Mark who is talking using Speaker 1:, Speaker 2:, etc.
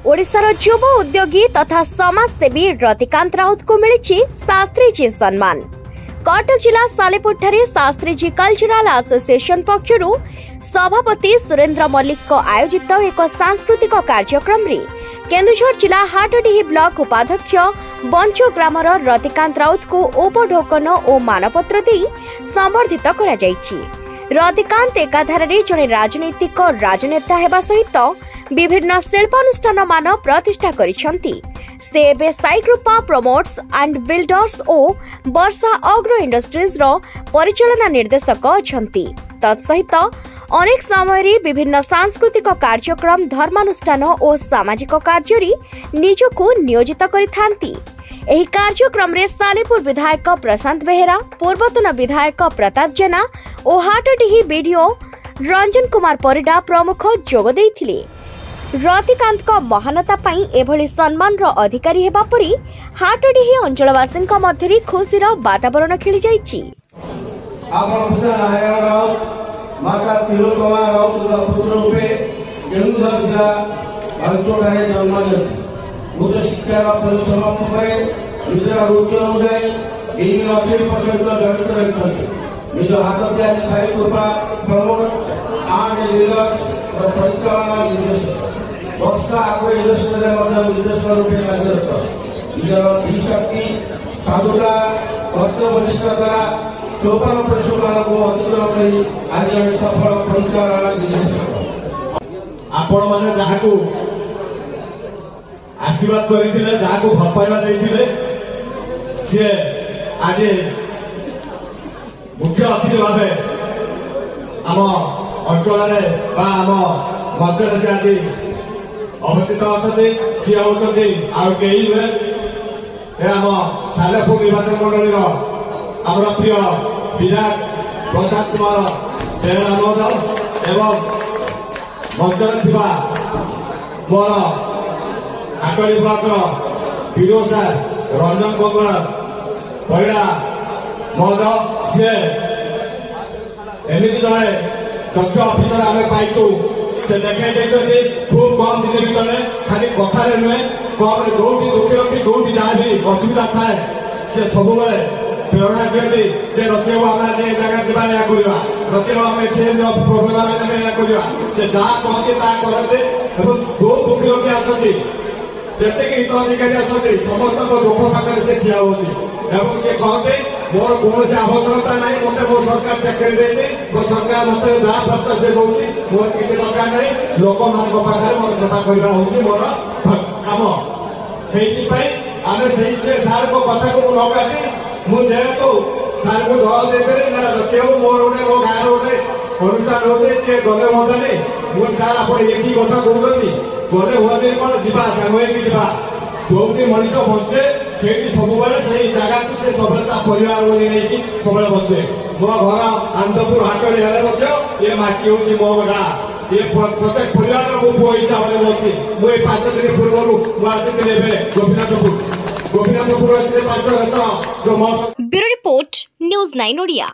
Speaker 1: ओडिशार युव उद्योगी तथा समाजसेवी रतिकांत राउत को मिली शास्त्रीजी सम्मान। कटक जिला सालेपुर ठारे शास्त्रीजी कल्चरल एसोसिएशन पक्षरु सभापति सुरेंद्र मल्लिक आयोजित एक सांस्कृतिक कार्यक्रम रे केन्दुझर जिला हाटडीही ब्लॉक उपाध्यक्ष बंचो ग्रामर रतिकांत राउत को उपढोकन और मानपत्र दे संबर्धित करा जायछि। रतिकांत एकाधार जड़े राजनीतिक राजनेता हेबा सहित विभिन्न शिल्पानुष्ठान मान प्रतिष्ठा करिसेंति। से एबे Sai group promotes and builders और वर्षा अग्रो इंडस्ट्रीज रो परिचालना निर्देशक अछंती। तत्सहित अनेक समय विभिन्न सांस्कृतिक कार्यक्रम धर्मानुष्ठान और सामाजिक कार्य निजको नियोजित करिथांती। एही कार्यक्रम रे सालेपुर विधायक प्रशांत बेहेरा, पूर्वतन विधायक प्रताप जेना और हाटडीही बीडीओ रंजन कुमार परिडा प्रमुख जोग देइथिले। रतिकांत को महानता पाई एभली सम्मान रो अधिकारी हेबा परी हाटडीही अंचलवासी मध्य खुशीर वातावरण खेली जाइछि।
Speaker 2: माता तिलोत्तमा राउत पुत्र रूपे केन्दुझर जिला भालचोड़े जन्म लेते उच्च शिक्षा परिश्रम पर निजर रुचि अनुजाई विभिन्न शिल्प सहित जड़ित रही निज हाथ तैयारी साई कृपा प्रमोट एंड बिल्डर्स और परिचालना निर्देशक वर्षा आग्रो इंडस्ट्री निर्देशक रूपे कार्यरत निजर धीशक्ति साधुता कर्तव्यनिष्ठा द्वारा 54 परिश्रम को अतिक्रम करी आज सफल परिचालना निर्देशक
Speaker 3: आपण माने जाहाकू आशीर्वाद करिथिले जाहाकू भपाइवा देथिले से आज मुख्य अतिथि भावे आम अंचल बा आम मध्य से आज अवस्थित अच्छे सी होती आई नुहे आम सालेपुर निर्वाचन मंडल आम प्रिय विधायक प्रशांत कुमार बेहेरा महोदय एवं मंचर मोर आकड़ी ब्लॉक विडो सार रंजन कुमार परिडा महोदय सी एमती जड़े दक्ष अफिसर आम पाइचु से देखते खूब कम दिन भर खाली कथार नुहे कम जोटी दुखी रखी जोटी जहाँ भी असुविधा थाए से सब प्रेरणा दिखती रतिको आम जगह दिवाया करवा रतिको आम चेंज ऑफ प्रोग्राम करवा से जहाँ कहते करते जो दुखी रखी आसती जिते हिताधिकारी आसती समस्त दुख पाखे से ठिया होती से कहते मोर कौन आवश्यकता ना मत मो सरकार चाकरी देती मो सरकार मत जहाँ प्राप्त से दूसरी मोर किसी दरकार नहीं लोक मान पाखे मोर सेवा करवा हूँ मोर कम से आम से सार को कथा को न काटी मुझे तो सार को जवाब देते ना रखे मोर गोटे मो गाँव गोटे अनुष्ठान होते गले मजा नहीं मुझे सार आप एक कथा कहते गले हुए कौन जा सांग जा जो मनीष बचे से सब जगह से सब परिवार नहीं सब बचे मो घर आनंदपुर हाटड़ी ये माटी हूँ मो गाँ ये प्रत्येक परिवार मो पुओ हिसाब से बची मुझे 5 दिन पूर्व मुझे गोपीनाथपुर 5 रथ जो
Speaker 1: ब्यूरो रिपोर्ट न्यूज़ 9 ओडिया।